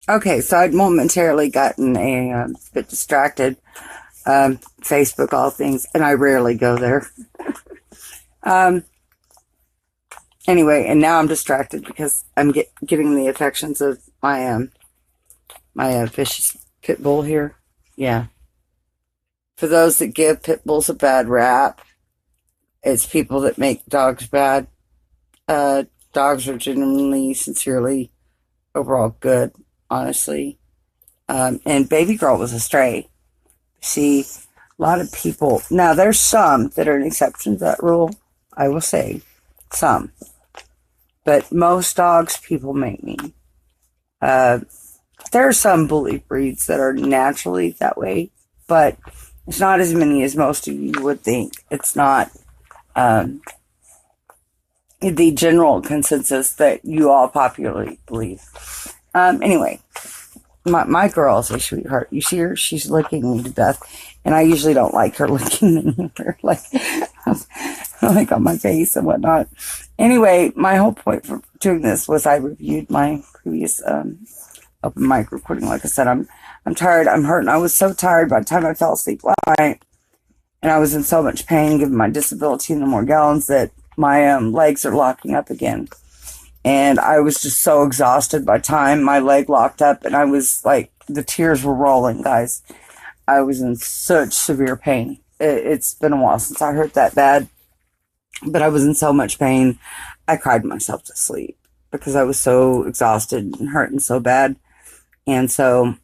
Okay, so I'd momentarily gotten a bit distracted. Facebook, all things, and I rarely go there. Um, anyway, and now I'm distracted because I'm getting the affections of my vicious pit bull here. Yeah. For those that give pit bulls a bad rap, it's people that make dogs bad. Dogs are genuinely, sincerely, overall good, honestly. And Baby Girl was a stray. See, a lot of people. Now, there's some that are an exception to that rule, I will say. Some. But most dogs people make mean. Uh, there are some bully breeds that are naturally that way, but it's not as many as most of you would think. It's not um, the general consensus that you all popularly believe. Anyway, my girl's a sweetheart. You see her? She's licking me to death. And I usually don't like her licking me either. Like on my face and whatnot. Anyway, my whole point for doing this was I reviewed my previous open mic recording. Like I said, I'm tired. I'm hurting. I was so tired by the time I fell asleep last night. And I was in so much pain given my disability and the Morgellons that my legs are locking up again. And I was just so exhausted by the time my leg locked up, and I was like, the tears were rolling, guys. I was in such severe pain. It's been a while since I hurt that bad, but I was in so much pain, I cried myself to sleep because I was so exhausted and hurting so bad. And so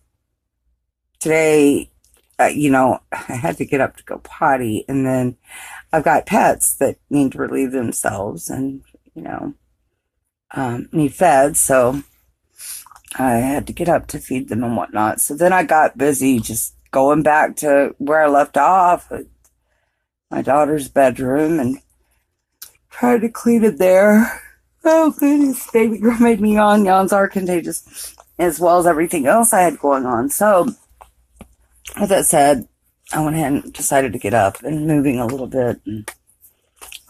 today, I had to get up to go potty, and then I've got pets that need to relieve themselves and, need fed, so I had to get up to feed them and whatnot. So then I got busy just going back to where I left off at my daughter's bedroom and tried to clean it there. Oh, goodness, Baby Girl made me yawn. Yawns are contagious, as well as everything else I had going on. So, with that said, I went ahead and decided to get up and moving a little bit. And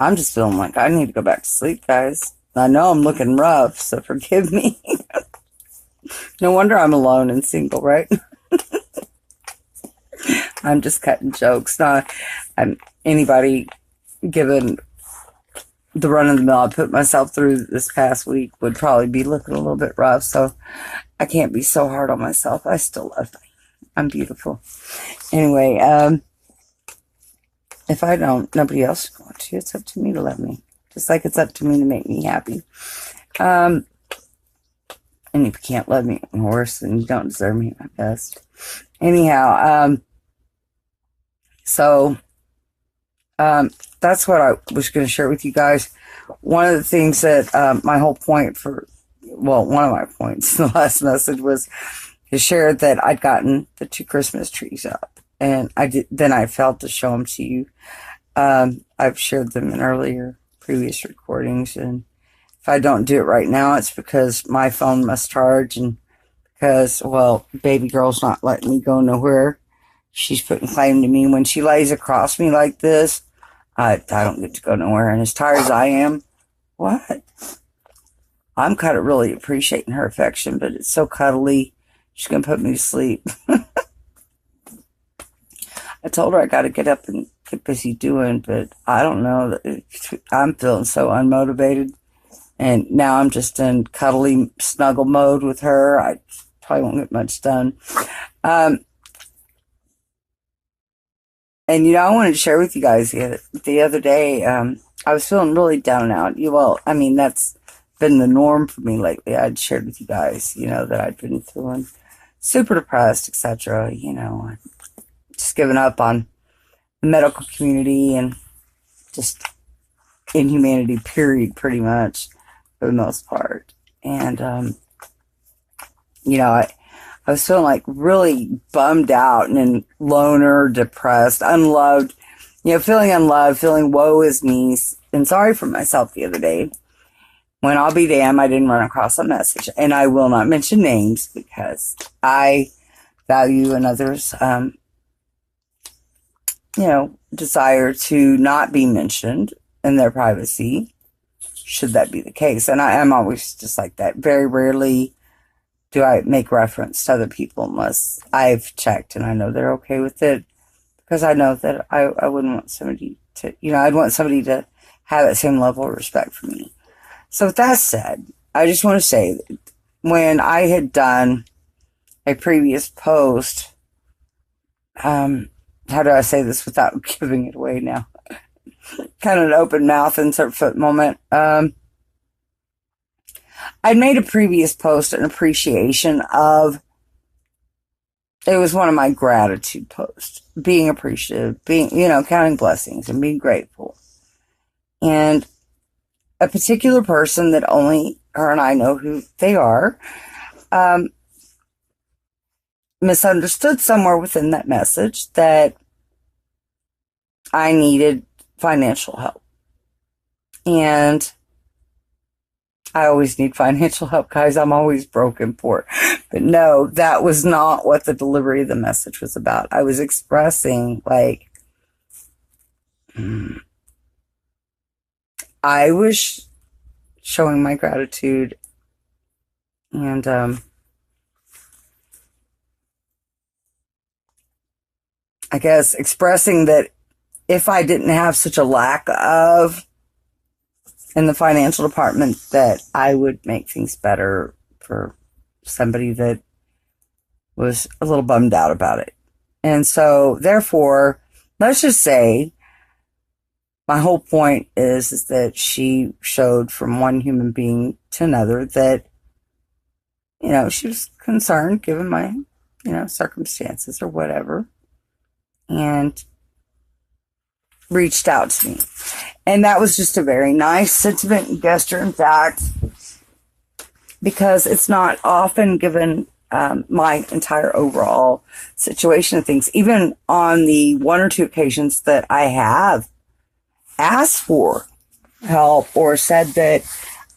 I'm just feeling like I need to go back to sleep, guys. I know I'm looking rough, so forgive me. No wonder I'm alone and single, right? I'm just cutting jokes. Not anybody given the run of the mill I put myself through this past week would probably be looking a little bit rough, so I can't be so hard on myself. I still love me. I'm beautiful. Anyway, if I don't, nobody else is going to. It's up to me to love me. Just like it's up to me to make me happy. And if you can't love me worse, then you don't deserve me at my best. Anyhow, that's what I was going to share with you guys. One of the things that my whole point one of my points in the last message was to share that I'd gotten the 2 Christmas trees up. And then I failed to show them to you. I've shared them in earlier previous recordings, and if I don't do it right now, it's because my phone must charge, and because, well, Baby Girl's not letting me go nowhere. She's putting claim to me. When she lays across me like this, I don't get to go nowhere. And as tired as I am, what? I'm kind of really appreciating her affection, but it's so cuddly. She's going to put me to sleep. I told her I got to get up and get busy doing, but I don't know. I'm feeling so unmotivated. And now I'm just in cuddly snuggle mode with her. I probably won't get much done. And, I wanted to share with you guys the other day, I was feeling really down and out. Well, I mean, that's been the norm for me lately. I'd shared with you guys, that I'd been feeling super depressed, etc. Just giving up on the medical community and just inhumanity, period, pretty much, for the most part. And, I was feeling like really bummed out and loner, depressed, unloved, feeling unloved, feeling woe is me, and sorry for myself the other day. When I'll be damned, I didn't run across a message. And I will not mention names because I value another's, desire to not be mentioned in their privacy, should that be the case. And I'm always just like that. Very rarely do I make reference to other people unless I've checked and I know they're okay with it. Because I know that I wouldn't want somebody to, I'd want somebody to have that same level of respect for me. So with that said, I just want to say that when I had done a previous post, how do I say this without giving it away now? Kind of an open mouth insert foot moment. I made a previous post an appreciation of, it was one of my gratitude posts, being appreciative, being, counting blessings and being grateful. And a particular person that only her and I know who they are, misunderstood somewhere within that message that I needed financial help. And I always need financial help, guys. I'm always broken poor. But no, that was not what the delivery of the message was about. I was expressing, like, I was showing my gratitude and, I guess expressing that if I didn't have such a lack of in the financial department, that I would make things better for somebody that was a little bummed out about it. And so, therefore, let's just say my whole point is that she showed from one human being to another that, she was concerned given my, circumstances or whatever, and reached out to me. And that was just a very nice sentiment and gesture, in fact, because it's not often given my entire overall situation of things. Even on the one or two occasions that I have asked for help or said that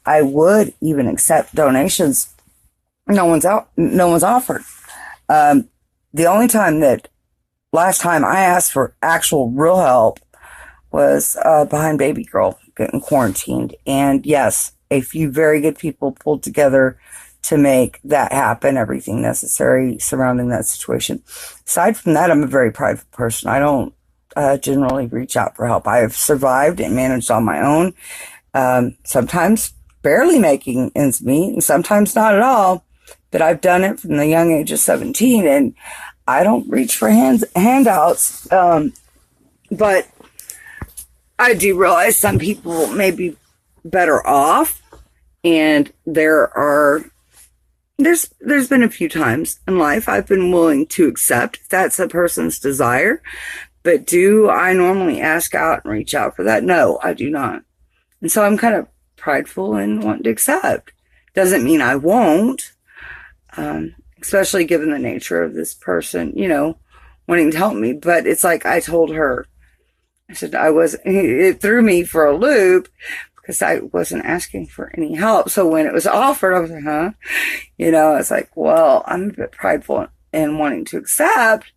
I would even accept donations, no one's offered. The only time last time I asked for actual real help was behind baby girl getting quarantined. And yes, a few very good people pulled together to make that happen, everything necessary surrounding that situation. Aside from that, I'm a very prideful person. I don't generally reach out for help. I have survived and managed on my own, sometimes barely making ends meet, and sometimes not at all. But I've done it from the young age of 17, and I don't reach for handouts. But I do realize some people may be better off, and there's been a few times in life I've been willing to accept if that's a person's desire. But do I normally ask out and reach out for that? No, I do not. And so I'm kind of prideful and want to accept. Doesn't mean I won't, especially given the nature of this person, wanting to help me. But it's like I told her, I said it threw me for a loop because I wasn't asking for any help. So when it was offered, I was like, huh? It's like, well, I'm a bit prideful in wanting to accept.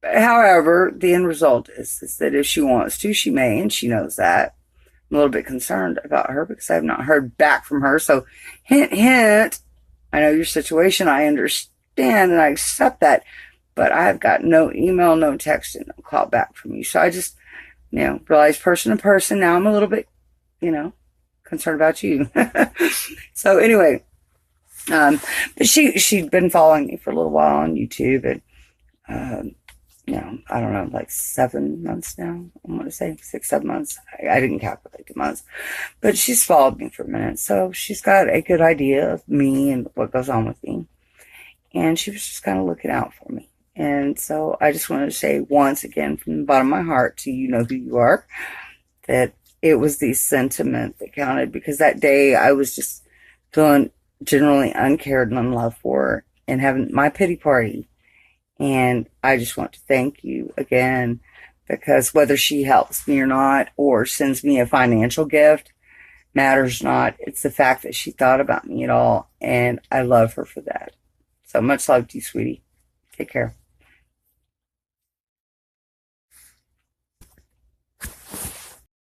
However, the end result is that if she wants to, she may, and she knows that. I'm a little bit concerned about her because I have not heard back from her. So hint, hint, I know your situation. I understand and I accept that. But I have got no email, no text, and no call back from you. So I just, realize person to person. Now I'm a little bit, concerned about you. So anyway, but she'd been following me for a little while on YouTube, and, I don't know, like 7 months now. I want to say 6, 7 months. I didn't calculate the months, but she's followed me for a minute. So she's got a good idea of me and what goes on with me. And she was just kind of looking out for me. And so I just wanted to say once again, from the bottom of my heart to who you are, that it was the sentiment that counted, because that day I was just feeling generally uncared and unloved for and having my pity party. And I just want to thank you again, because whether she helps me or not, or sends me a financial gift, matters not. It's the fact that she thought about me at all. And I love her for that. So much love to you, sweetie. Take care.